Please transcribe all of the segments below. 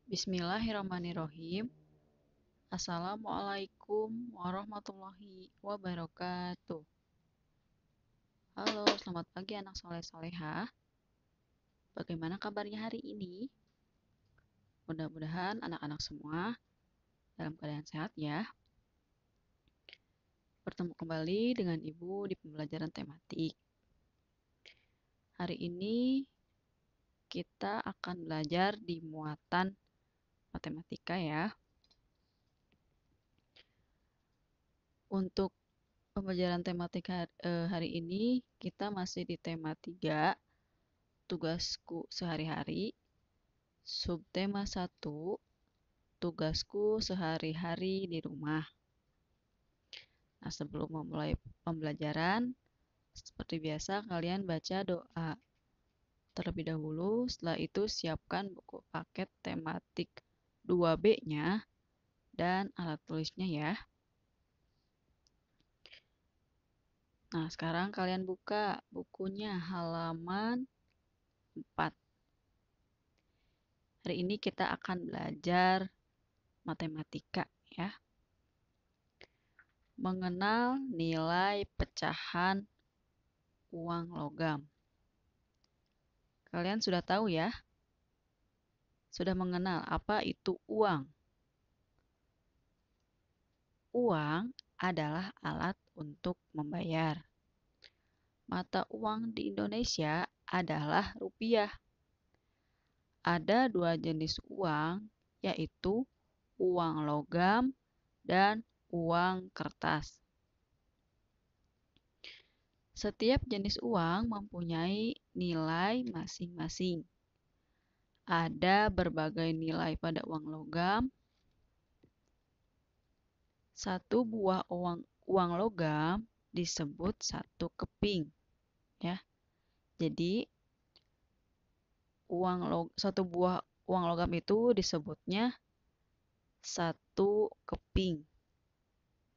Bismillahirrahmanirrahim. Assalamualaikum warahmatullahi wabarakatuh. Halo, selamat pagi anak soleh-solehah. Bagaimana kabarnya hari ini? Mudah-mudahan anak-anak semua dalam keadaan sehat ya. Bertemu kembali dengan Ibu di pembelajaran tematik. Hari ini kita akan belajar di muatan matematika ya. Untuk pembelajaran tematika hari ini kita masih di tema 3, tugasku sehari-hari. Subtema 1, tugasku sehari-hari di rumah. Nah, sebelum memulai pembelajaran, seperti biasa kalian baca doa terlebih dahulu. Setelah itu siapkan buku paket tematik 2B-nya dan alat tulisnya ya. Nah, sekarang kalian buka bukunya halaman 4. Hari ini kita akan belajar matematika ya. Mengenal nilai pecahan uang logam. Kalian sudah tahu ya? Sudah mengenal apa itu uang? Uang adalah alat untuk membayar. Mata uang di Indonesia adalah rupiah. Ada 2 jenis uang, yaitu uang logam dan uang kertas. Setiap jenis uang mempunyai nilai masing-masing. Ada berbagai nilai pada uang logam. Satu buah uang logam disebut satu keping. Ya. Jadi satu buah uang logam itu disebutnya satu keping.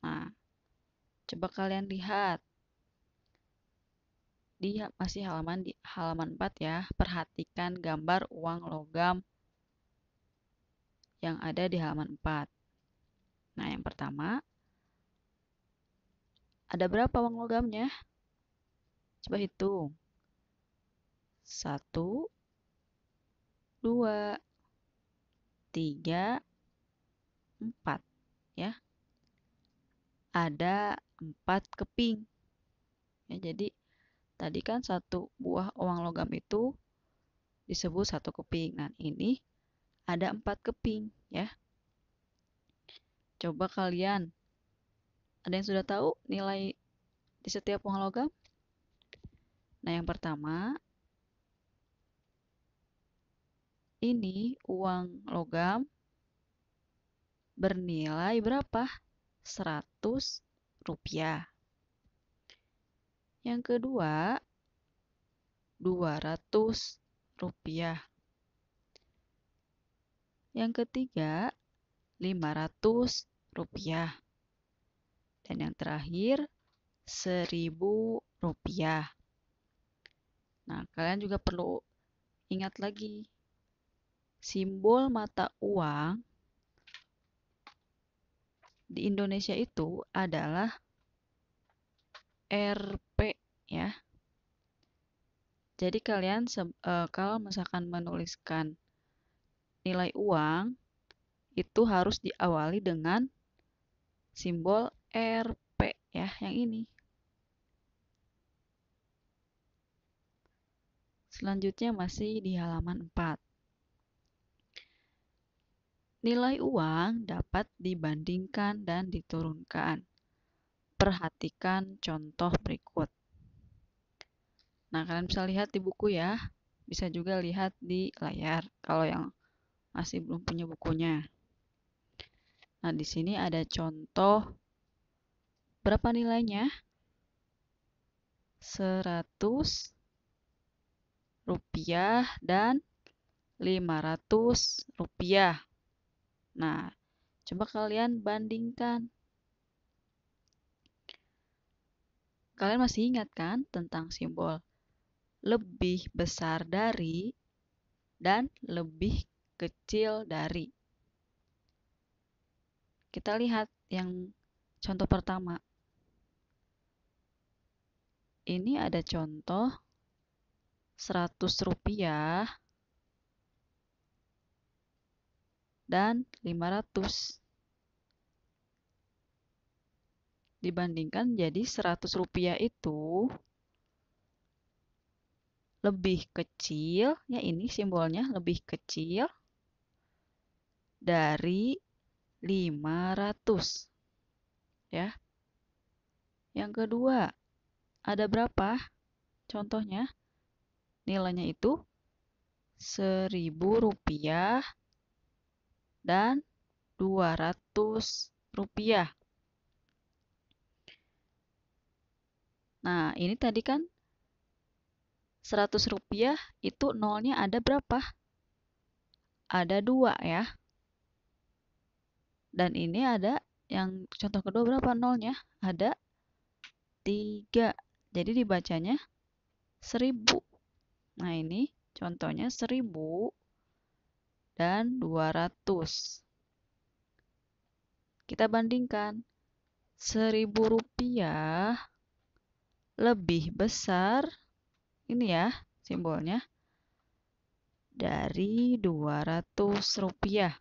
Nah, coba kalian lihat di halaman 4 ya. Perhatikan gambar uang logam yang ada di halaman 4. Nah, yang pertama, ada berapa uang logamnya? Coba hitung. 1, 2, 3, 4 ya. Ada 4 keping. Ya, jadi tadi kan satu buah uang logam itu disebut satu keping. Nah, ini ada 4 keping ya. Coba kalian, ada yang sudah tahu nilai di setiap uang logam? Nah, yang pertama, ini uang logam bernilai berapa? 100 rupiah. Yang kedua, 200 rupiah. Yang ketiga, 500 rupiah. Dan yang terakhir, 1000 rupiah. Nah, kalian juga perlu ingat lagi, simbol mata uang di Indonesia itu adalah Rp ya. Jadi kalian kalau misalkan menuliskan nilai uang itu harus diawali dengan simbol Rp ya, yang ini. Selanjutnya masih di halaman 4. Nilai uang dapat dibandingkan dan diturunkan. Perhatikan contoh berikut. Nah, kalian bisa lihat di buku ya. Bisa juga lihat di layar kalau yang masih belum punya bukunya. Nah, di sini ada contoh berapa nilainya? 100 rupiah dan 500 rupiah. Nah, coba kalian bandingkan. Kalian masih ingat kan tentang simbol lebih besar dari dan lebih kecil dari. Kita lihat yang contoh pertama. Ini ada contoh 100 rupiah dan 500. Dibandingkan jadi 100 rupiah itu lebih kecil, ya ini simbolnya lebih kecil dari 500. Ya. Yang kedua, ada berapa? Contohnya, nilainya itu 1.000 rupiah dan 200 rupiah. Nah, ini tadi kan 100 rupiah itu nolnya ada berapa? Ada 2 ya. Dan ini ada yang contoh kedua berapa nolnya? Ada 3. Jadi dibacanya 1.000. Nah, ini contohnya 1.000 dan 200. Kita bandingkan. 1.000 rupiah lebih besar, ini ya simbolnya, dari 200 rupiah.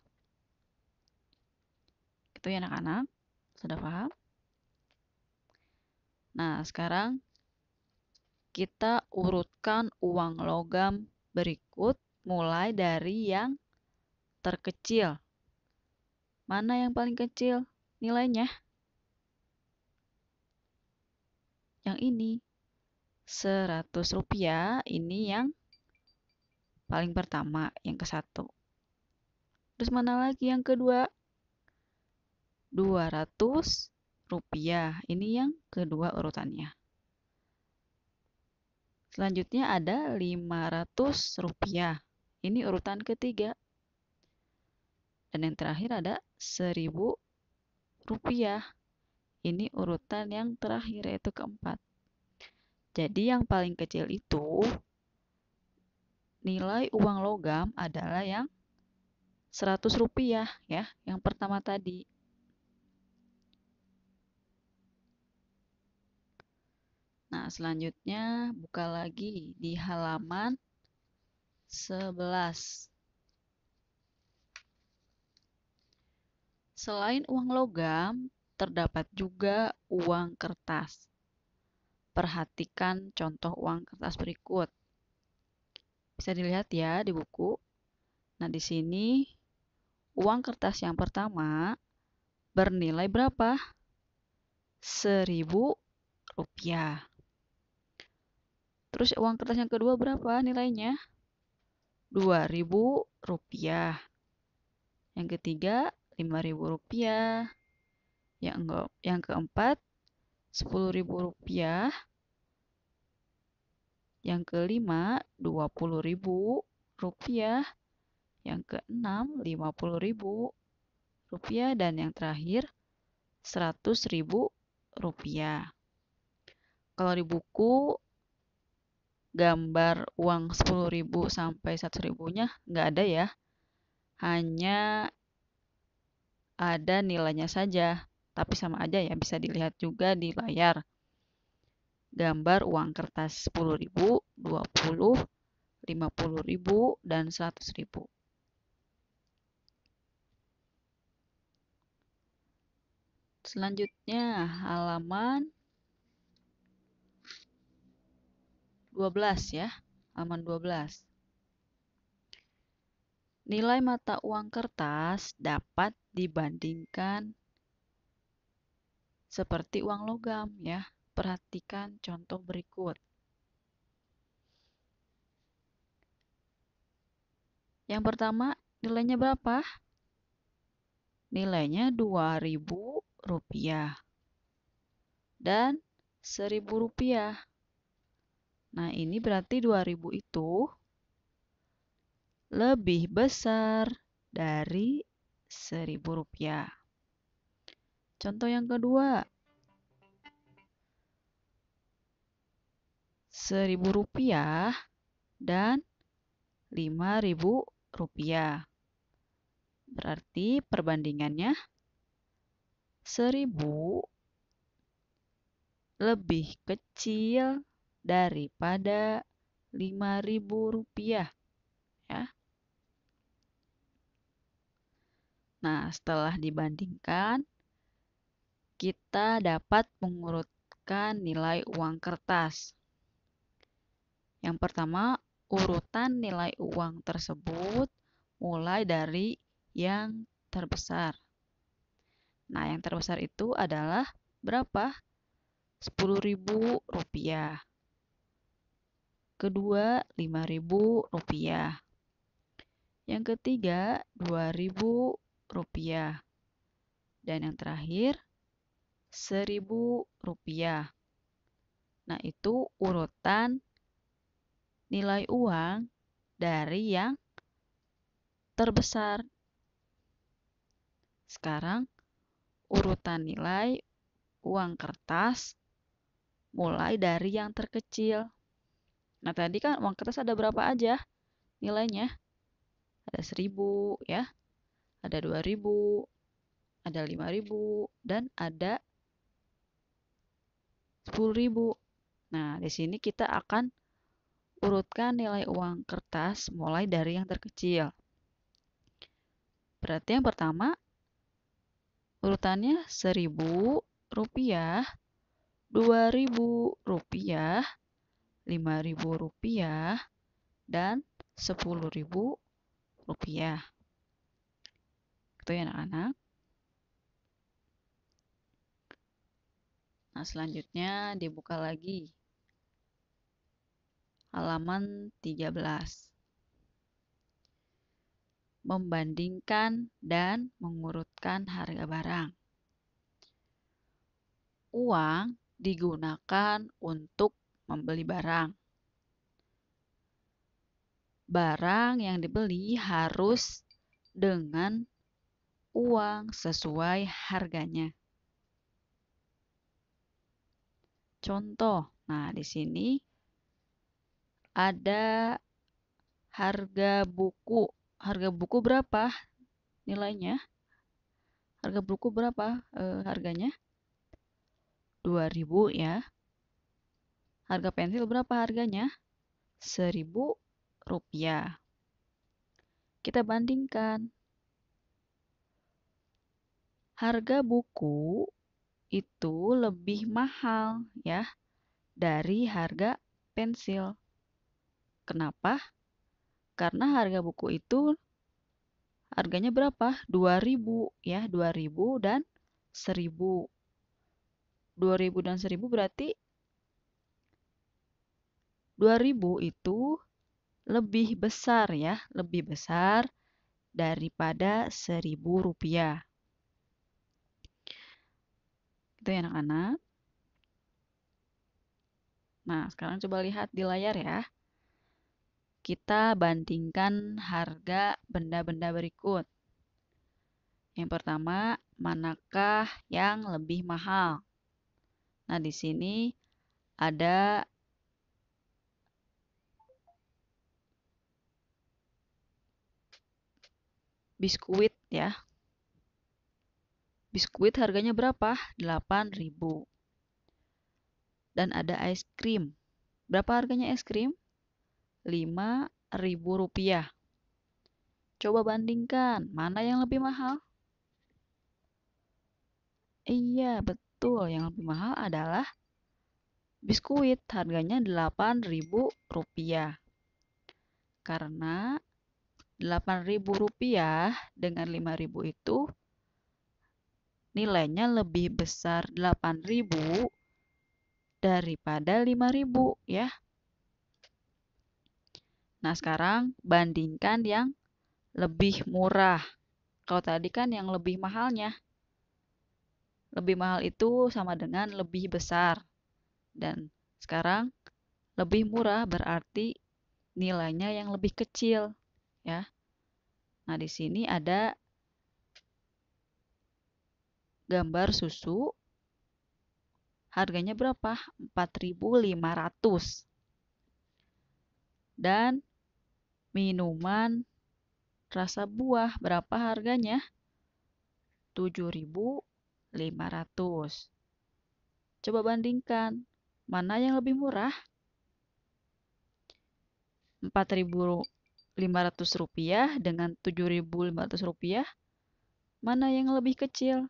Itu ya anak-anak, sudah paham? Nah, sekarang kita urutkan uang logam berikut mulai dari yang terkecil. Mana yang paling kecil nilainya? Yang ini. 100 rupiah ini yang paling pertama, yang ke-1. Terus mana lagi yang kedua? 200 rupiah. Ini yang kedua urutannya. Selanjutnya ada 500 rupiah. Ini urutan ketiga. Dan yang terakhir ada 1.000 rupiah. Ini urutan yang terakhir, yaitu keempat. Jadi yang paling kecil itu nilai uang logam adalah yang 100 rupiah ya, yang pertama tadi. Nah, selanjutnya buka lagi di halaman 11. Selain uang logam, terdapat juga uang kertas. Perhatikan contoh uang kertas berikut. Bisa dilihat ya di buku. Nah, di sini uang kertas yang pertama bernilai berapa? 1.000 rupiah. Terus uang kertas yang kedua berapa nilainya? 2.000 rupiah. Yang ketiga 5.000 rupiah. Yang keempat 10.000 rupiah. Yang kelima 20.000 rupiah. Yang keenam 50.000 rupiah. Dan yang terakhir 100.000 rupiah. Kalau di buku gambar uang 10.000 sampai 100.000-nya nggak ada ya. Hanya ada nilainya saja. Tapi sama aja ya, bisa dilihat juga di layar. Gambar uang kertas 10.000, 20, 50.000, dan 100.000. Selanjutnya halaman 12 ya. Halaman 12. Nilai mata uang kertas dapat dibandingkan seperti uang logam ya. Perhatikan contoh berikut. Yang pertama, nilainya berapa? Nilainya 2.000 rupiah dan 1.000 rupiah. Nah, ini berarti 2.000 itu lebih besar dari 1.000 rupiah. Contoh yang kedua, 1.000 rupiah dan 5.000 rupiah. Berarti perbandingannya 1.000 lebih kecil daripada 5.000 rupiah. Ya. Nah, setelah dibandingkan, kita dapat mengurutkan nilai uang kertas. Yang pertama, urutan nilai uang tersebut mulai dari yang terbesar. Nah, yang terbesar itu adalah berapa? 10.000 rupiah. Kedua, 5.000 rupiah. Yang ketiga, 2.000 rupiah. Dan yang terakhir, 1.000 rupiah. Nah, itu urutan nilai uang dari yang terbesar. Sekarang, urutan nilai uang kertas mulai dari yang terkecil. Nah, tadi kan uang kertas ada berapa aja nilainya? Ada 1.000 ya, ada 2.000, ada 5.000, dan ada 10.000. Nah, di sini kita akan urutkan nilai uang kertas mulai dari yang terkecil. Berarti yang pertama, urutannya 1.000 rupiah, 2.000 rupiah, 5.000 rupiah, dan 10.000 rupiah. Itu ya anak-anak. Nah, selanjutnya dibuka lagi. Halaman 13. Membandingkan dan mengurutkan harga barang. Uang digunakan untuk membeli barang. Barang yang dibeli harus dengan uang sesuai harganya. Contoh, nah di sini ada harga buku. Harga buku berapa nilainya? Harga buku berapa harganya? 2.000 ya. Harga pensil berapa harganya? 1.000 rupiah. Kita bandingkan. Harga buku itu lebih mahal ya dari harga pensil. Kenapa? Karena harga buku itu harganya berapa? 2.000 ya, 2.000 dan 1.000. 2.000 dan 1.000 berarti 2.000 itu lebih besar ya, lebih besar daripada 1.000 rupiah. Itu ya anak-anak. Nah, sekarang coba lihat di layar ya. Kita bandingkan harga benda-benda berikut. Yang pertama, manakah yang lebih mahal? Nah, di sini ada biskuit ya. Biskuit harganya berapa? 8.000. Dan ada es krim. Berapa harganya es krim? 5.000 rupiah. Coba bandingkan, mana yang lebih mahal? Iya, betul. Yang lebih mahal adalah biskuit. Harganya 8.000 rupiah. Karena 8.000 rupiah dengan 5.000 itu nilainya lebih besar 8.000 daripada 5.000 ya. Nah, sekarang bandingkan yang lebih murah. Kalau tadi kan yang lebih mahalnya. Lebih mahal itu sama dengan lebih besar. Dan sekarang lebih murah berarti nilainya yang lebih kecil ya. Nah, di sini ada gambar susu. Harganya berapa? 4.500. Dan minuman rasa buah. Berapa harganya? 7.500. Coba bandingkan. Mana yang lebih murah? Rp4.500 dengan Rp7.500. Mana yang lebih kecil?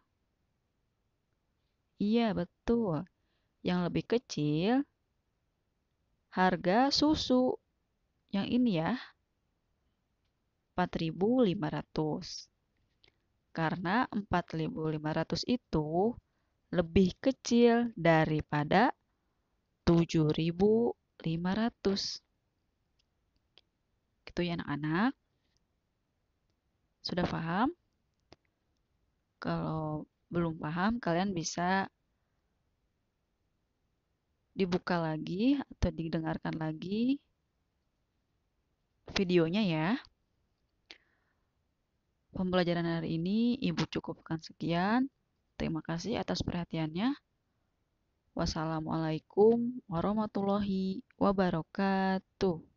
Iya, betul. Yang lebih kecil harga susu. Yang ini ya, 4.500. Karena 4.500 itu lebih kecil daripada 7.500. Gitu ya anak-anak. Sudah paham? Kalau belum paham, kalian bisa dibuka lagi atau didengarkan lagi videonya ya. Pembelajaran hari ini Ibu cukupkan sekian. Terima kasih atas perhatiannya. Wassalamualaikum warahmatullahi wabarakatuh.